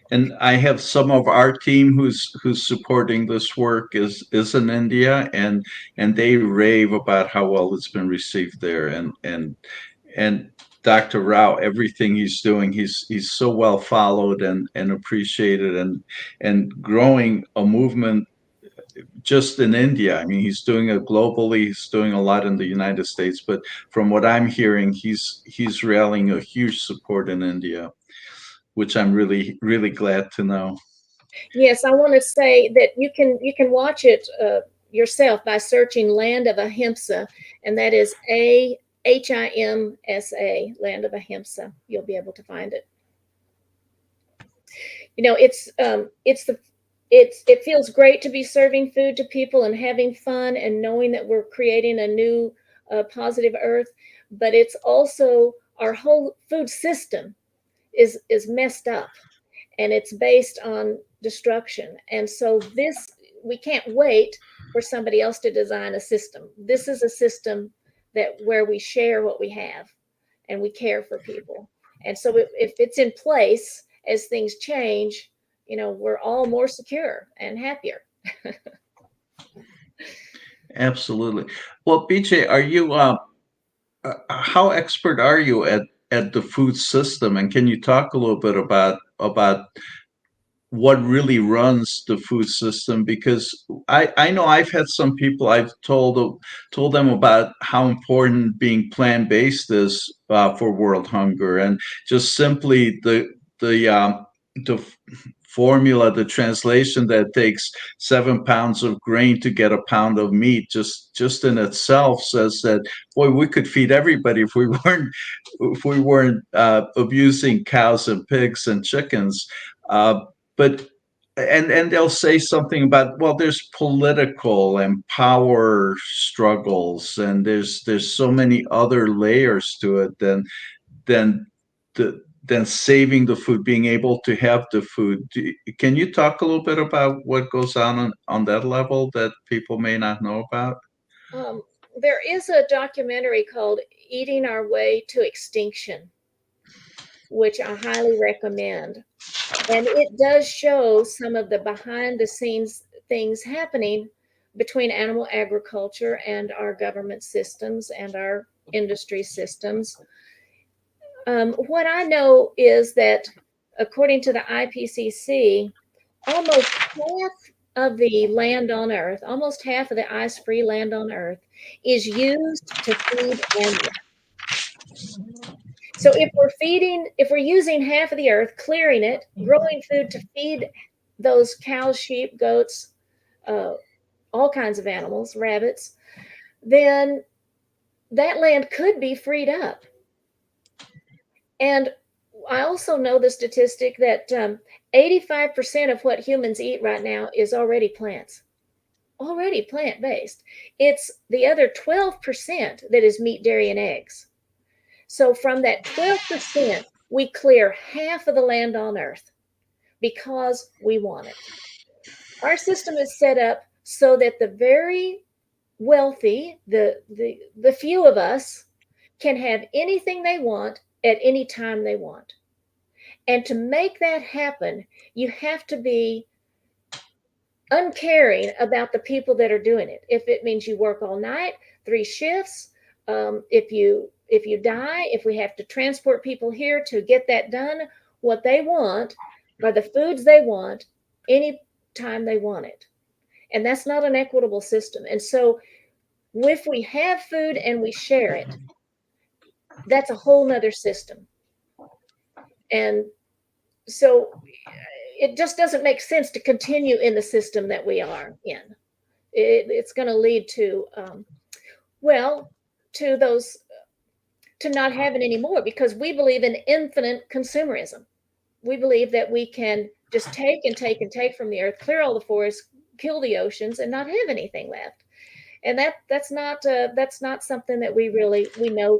Speaker 1: And I have some of our team who's supporting this work is in India, and they rave about how well it's been received there. And Dr. Rao, everything he's doing, he's so well followed and appreciated, and growing a movement just in India. I mean, he's doing it globally. He's doing a lot in the United States, but from what I'm hearing, he's rallying a huge support in India, which I'm really, really glad to know.
Speaker 2: Yes, I want to say that you can watch it yourself by searching Land of Ahimsa, and that is AHIMSA, Land of Ahimsa. You'll be able to find it. You know, it feels great to be serving food to people and having fun and knowing that we're creating a new positive earth, but it's also our whole food system is messed up, and it's based on destruction. And so this, we can't wait for somebody else to design a system. This is a system that where we share what we have and we care for people. And so if it's in place, as things change, we're all more secure and happier.
Speaker 1: Absolutely. Well, BJ, are you how expert are you at the food system, and can you talk a little bit about what really runs the food system? Because I know I've had some people, I've told them about how important being plant-based is for world hunger, and just simply the formula, the translation that takes 7 pounds of grain to get a pound of meat, just in itself says that, boy, we could feed everybody if we weren't abusing cows and pigs and chickens. But and they'll say something about, well, there's political and power struggles, and there's so many other layers to it than the than saving the food, being able to have the food. Can you talk a little bit about what goes on that level that people may not know about?
Speaker 2: Um, there is a documentary called Eating Our Way to Extinction, which I highly recommend. And it does show some of the behind the scenes things happening between animal agriculture and our government systems and our industry systems. What I know is that, according to the IPCC, almost half of the land on Earth, almost half of the ice free land on Earth, is used to feed animals. So if we're using half of the earth, clearing it, growing food to feed those cows, sheep, goats, uh, all kinds of animals, rabbits, then that land could be freed up. And I also know the statistic that 85% of what humans eat right now is already plants, already plant based. It's the other 12% that is meat, dairy, and eggs. So from that 12%, we clear half of the land on Earth because we want it. Our system is set up so that the very wealthy, the few of us, can have anything they want at any time they want. And to make that happen, you have to be uncaring about the people that are doing it. If it means you work all night, 3 shifts, if you die, if we have to transport people here to get that done, what they want are the foods they want any time they want it. And that's not an equitable system. And so if we have food and we share it, that's a whole nother system. And so it just doesn't make sense to continue in the system that we are in. It's going to lead to, well, to those, to not having any more, because we believe in infinite consumerism. We believe that we can just take and take and take from the earth, clear all the forests, kill the oceans, and not have anything left. And that's not something that we know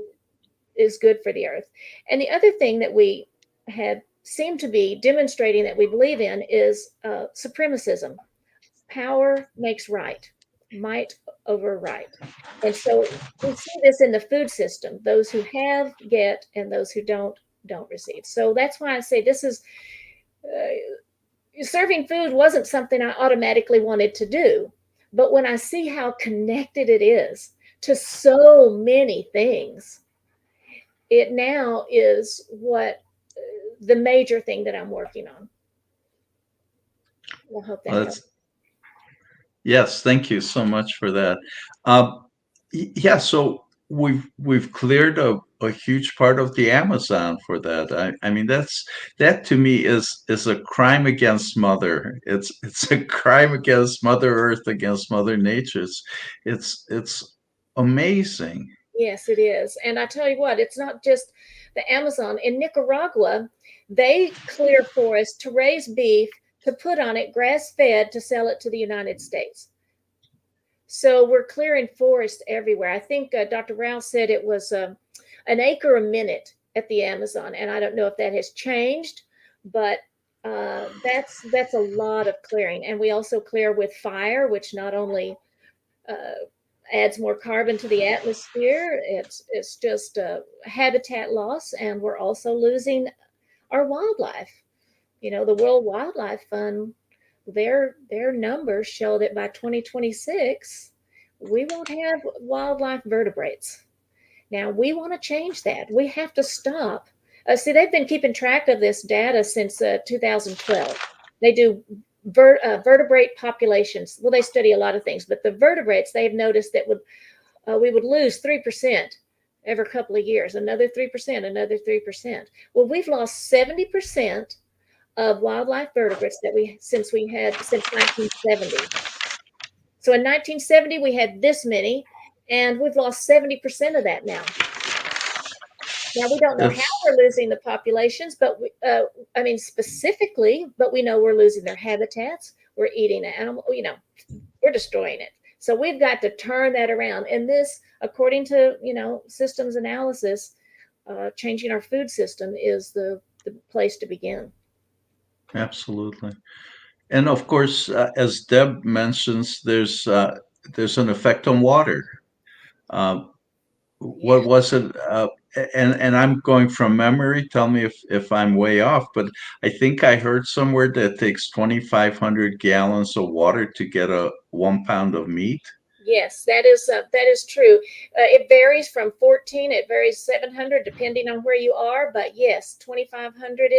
Speaker 2: is good for the earth. And the other thing that we have seemed to be demonstrating that we believe in is supremacism. Power makes right, might over right. And so we see this in the food system. Those who have get, and those who don't receive. So that's why I say this is serving food wasn't something I automatically wanted to do. But when I see how connected it is to so many things, it now is what the major thing that I'm working on. I hope that helps.
Speaker 1: Yes, thank you so much for that. Yeah, so we've cleared a huge part of the Amazon for that. I mean, that to me is a crime against Mother. It's a crime against Mother Earth, against Mother Nature. It's amazing.
Speaker 2: Yes, it is. And I tell you what, it's not just the Amazon. In Nicaragua, they clear forests to raise beef, to put on it grass fed, to sell it to the United States. So we're clearing forest everywhere. I think Dr. Rouse said it was an acre a minute at the Amazon, and I don't know if that has changed, but that's a lot of clearing. And we also clear with fire, which not only adds more carbon to the atmosphere, it's just habitat loss, and we're also losing our wildlife. You know, the World Wildlife Fund, their numbers show that by 2026 we won't have wildlife vertebrates. Now we want to change that. We have to stop. See, they've been keeping track of this data since 2012. They do vertebrate populations. Well, they study a lot of things, but the vertebrates, they've noticed that we would lose 3% every couple of years, another 3%, another 3%. Well, we've lost 70% of wildlife vertebrates since 1970. So in 1970 we had this many, and we've lost 70% of that now. Now we don't know how we're losing the populations, but I mean specifically, but we know we're losing their habitats. We're eating animal, we're destroying it. So we've got to turn that around. And this, according to systems analysis, changing our food system is the place to begin.
Speaker 1: Absolutely. And of course, as Deb mentions, there's an effect on water. What was it? And I'm going from memory. Tell me if I'm way off, but I think I heard somewhere that it takes 2,500 gallons of water to get 1 pound of meat.
Speaker 2: Yes, that is true. It varies from 14. It varies 700 depending on where you are. But yes, 2,500.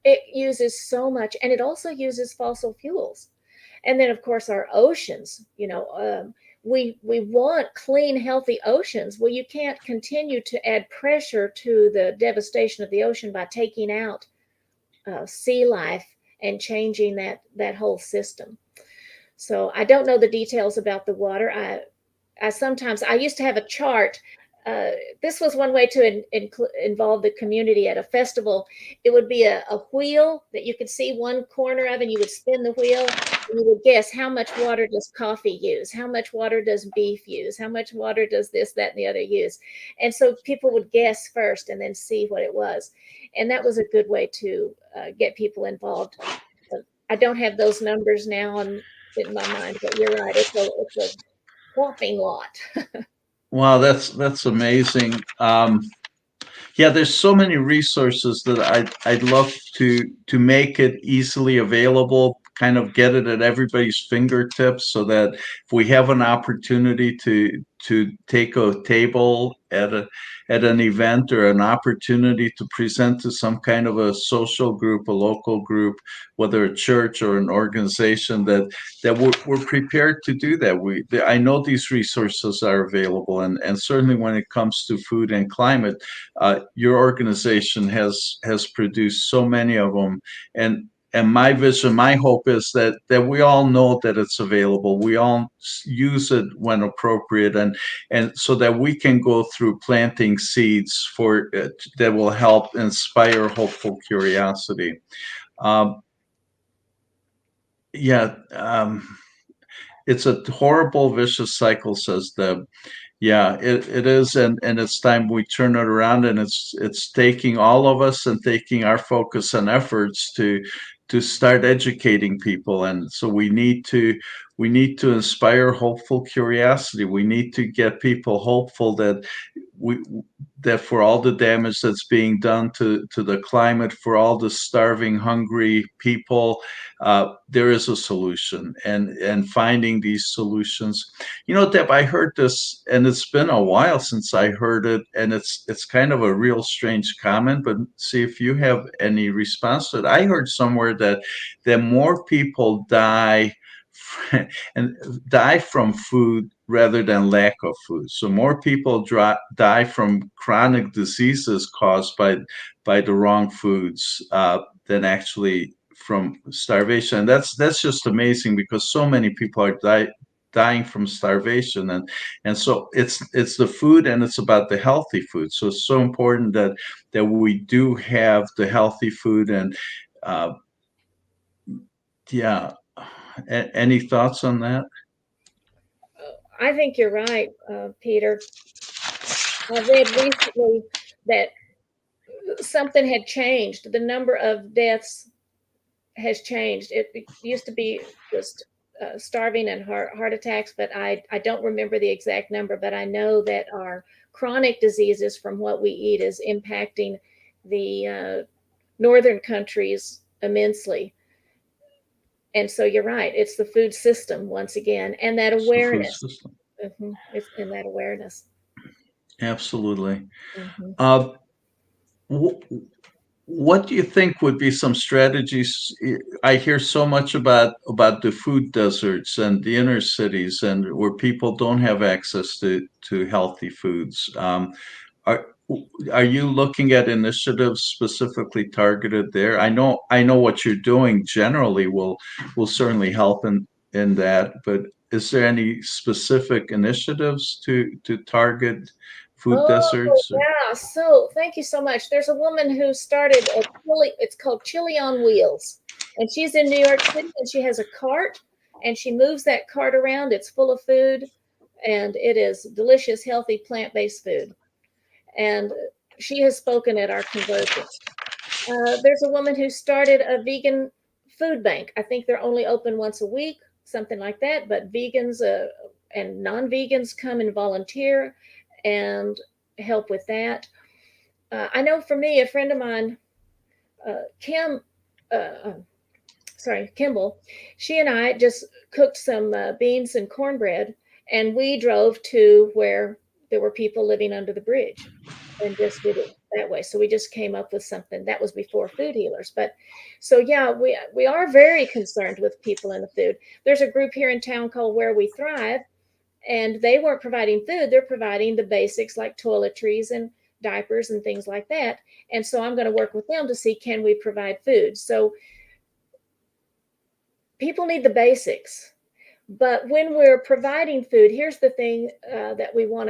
Speaker 2: It uses so much, and it also uses fossil fuels. And then, of course, our oceans. We want clean, healthy oceans. Well, you can't continue to add pressure to the devastation of the ocean by taking out sea life and changing that whole system. So I don't know the details about the water. I used to have a chart. This was one way to involve the community at a festival. It would be a wheel that you could see one corner of, and you would spin the wheel, and you would guess how much water does coffee use, how much water does beef use, how much water does this, that, and the other use. And so people would guess first and then see what it was. And that was a good way to get people involved. I don't have those numbers now in my mind, but you're right. It's a whopping lot.
Speaker 1: Wow, that's amazing. Yeah, there's so many resources that I'd love to make it easily available, kind of get it at everybody's fingertips, so that if we have an opportunity to take a table at an event, or an opportunity to present to some kind of a social group, a local group, whether a church or an organization, that we're prepared to do that. I know these resources are available, and certainly when it comes to food and climate, your organization has produced so many of them, and my vision, my hope is that we all know that it's available. We all use it when appropriate, and so that we can go through planting seeds for that will help inspire hopeful curiosity. Um, yeah, it's a horrible, vicious cycle, says Deb. Yeah, it is, and it's time we turn it around, and it's taking all of us and taking our focus and efforts to start educating people. And so we need to inspire hopeful curiosity. We need to get people hopeful we that for all the damage that's being done to the climate, for all the starving, hungry people, there is a solution, and finding these solutions. You know, Deb, I heard this, and it's been a while since I heard it, and it's kind of a real strange comment, but see if you have any response to it. I heard somewhere that more people die and die from food rather than lack of food. So more people die from chronic diseases caused by the wrong foods than actually from starvation. And that's just amazing, because so many people are dying from starvation, and so it's the food, and it's about the healthy food. So it's so important that we do have the healthy food. And uh, yeah, any thoughts on that?
Speaker 2: I think you're right, Peter. I read recently that something had changed. The number of deaths has changed. It used to be just starving and heart attacks, but I don't remember the exact number. But I know that our chronic diseases from what we eat is impacting the northern countries immensely. And so you're right. It's the food system once again, and that
Speaker 1: It's the food
Speaker 2: awareness.
Speaker 1: system.
Speaker 2: It's in that awareness.
Speaker 1: Absolutely.
Speaker 2: Mm-hmm.
Speaker 1: Uh, wh- what do you think would be some strategies? I hear so much about the food deserts and the inner cities, and where people don't have access to healthy foods. Are are you looking at initiatives specifically targeted there? I know what you're doing generally will certainly help in that, but is there any specific initiatives to target food
Speaker 2: Oh,
Speaker 1: deserts?
Speaker 2: yeah. So thank you so much. There's a woman who started a chili, it's called Chili on Wheels. And she's in New York City, and she has a cart, and she moves that cart around. It's full of food, and it is delicious, healthy, plant-based food. And she has spoken at our convergence. There's a woman who started a vegan food bank. I think they're only open once a week, something like that. But vegans and non-vegans come and volunteer and help with that. I know for me, a friend of mine, Kim, uh, Kimball, she and I just cooked some beans and cornbread, and we drove to where there were people living under the bridge and just did it that way. So we just came up with something that was before food healers. But so yeah, we are very concerned with people in the food. There's a group here in town called Where We Thrive, and they weren't providing food, they're providing the basics like toiletries and diapers and things like that. And so I'm going to work with them to see, can we provide food? So people need the basics, but when we're providing food, here's the thing that we want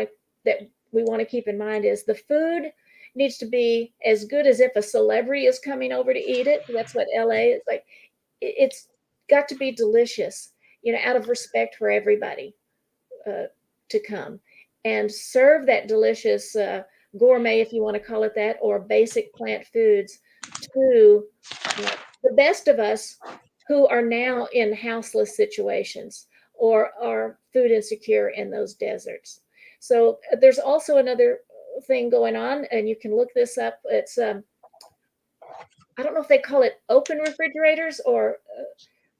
Speaker 2: to keep in mind is the food needs to be as good as if a celebrity is coming over to eat it. That's what LA is like. It's got to be delicious, out of respect for everybody to come and serve that delicious gourmet, if you want to call it that, or basic plant foods to the best of us who are now in houseless situations or are food insecure in those deserts. So there's also another thing going on, and you can look this up. It's I don't know if they call it open refrigerators or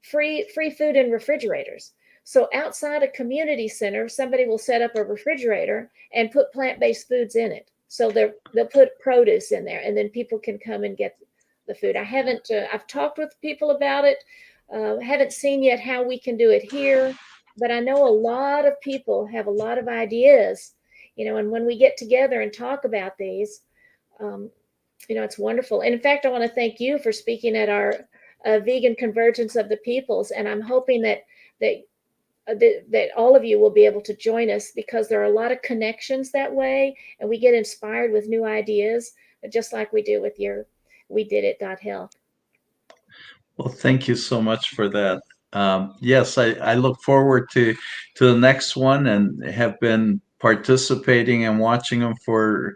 Speaker 2: free food in refrigerators. So outside a community center, somebody will set up a refrigerator and put plant-based foods in it. So they'll put produce in there, and then people can come and get the food. I haven't. I've talked with people about it. Haven't seen yet how we can do it here, but I know a lot of people have a lot of ideas. And when we get together and talk about these, um, it's wonderful. And in fact, I want to thank you for speaking at our Vegan Convergence of the Peoples, and I'm hoping that all of you will be able to join us, because there are a lot of connections that way, and we get inspired with new ideas, just like we do with your We Did It Health.
Speaker 1: Well, thank you so much for that. Yes, I look forward to the next one, and have been participating and watching them for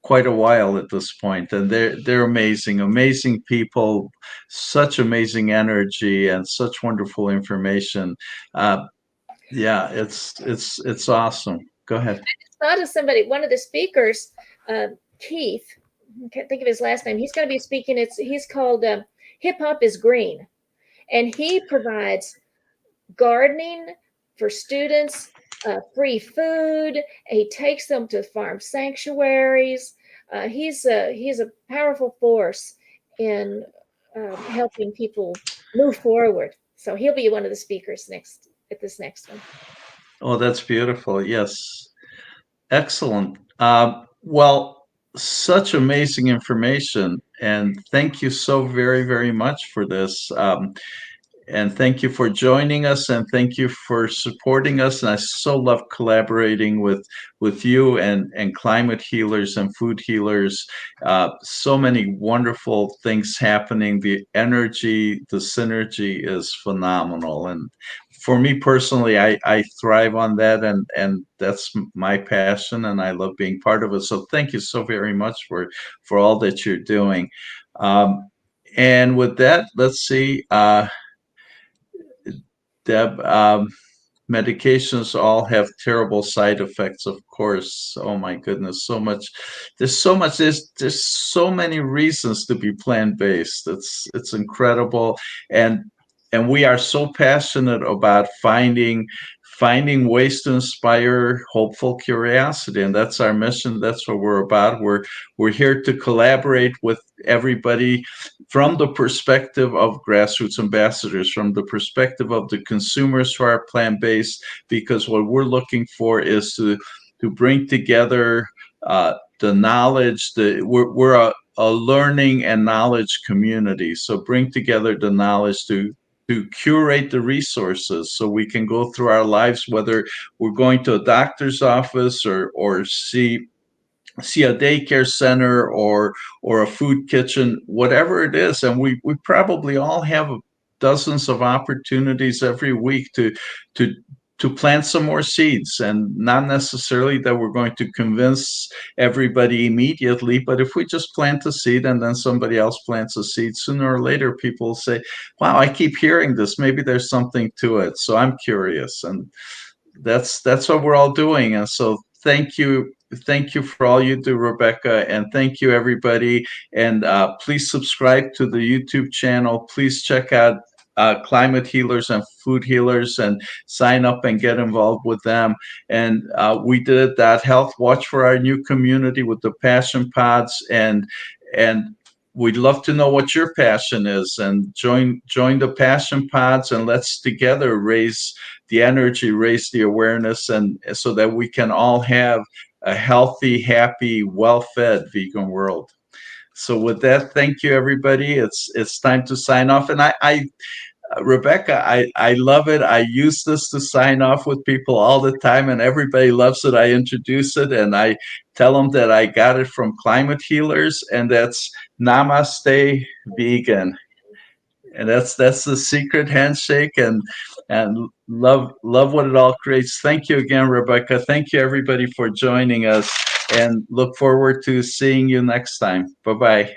Speaker 1: quite a while at this point, and they're amazing people, such amazing energy and such wonderful information. Uh, yeah, it's awesome. Go ahead.
Speaker 2: Thought of somebody, one of the speakers, Keith. I can't think of his last name. He's going to be speaking. He's called Hip Hop is Green, and he provides gardening for students, free food. He takes them to farm sanctuaries. He's a powerful force in helping people move forward. So he'll be one of the speakers at this next one.
Speaker 1: Oh, that's beautiful. Yes, excellent. Well, such amazing information, and thank you so very much for this. And thank you for joining us, and thank you for supporting us. And I so love collaborating with you and climate healers and food healers. So many wonderful things happening. The energy, the synergy is phenomenal. And for me personally, I thrive on that, and that's my passion, and I love being part of it. So thank you so very much for all that you're doing. And with that, let's see. Deb, medications all have terrible side effects, of course. Oh my goodness, so much. There's so much. There's so many reasons to be plant-based. It's incredible, and we are so passionate about finding ways to inspire hopeful curiosity, and that's our mission. That's what we're about. We're here to collaborate with everybody from the perspective of grassroots ambassadors, from the perspective of the consumers who are plant-based, because what we're looking for is to bring together the knowledge. We're a learning and knowledge community, so bring together the knowledge to curate the resources so we can go through our lives, whether we're going to a doctor's office or see a daycare center or a food kitchen, whatever it is. And we probably all have dozens of opportunities every week to plant some more seeds, and not necessarily that we're going to convince everybody immediately, but if we just plant a seed and then somebody else plants a seed, sooner or later people will say, wow, I keep hearing this, maybe there's something to it, so I'm curious. And that's what we're all doing. And so thank you for all you do, Rebecca, and thank you everybody. And please subscribe to the YouTube channel. Please check out climate healers and food healers and sign up and get involved with them. And We Did It That Health. Watch for our new community with the passion pods, and we'd love to know what your passion is, and join the passion pods, and let's together raise the energy, raise the awareness, and so that we can all have a healthy, happy, well-fed vegan world. So with that, thank you everybody. It's time to sign off. And Rebecca, I love it. I use this to sign off with people all the time, and everybody loves it. I introduce it, and I tell them that I got it from Climate Healers, and that's Namaste Vegan. And that's the secret handshake, and love what it all creates. Thank you again, Rebecca. Thank you everybody for joining us, and look forward to seeing you next time. Bye-bye.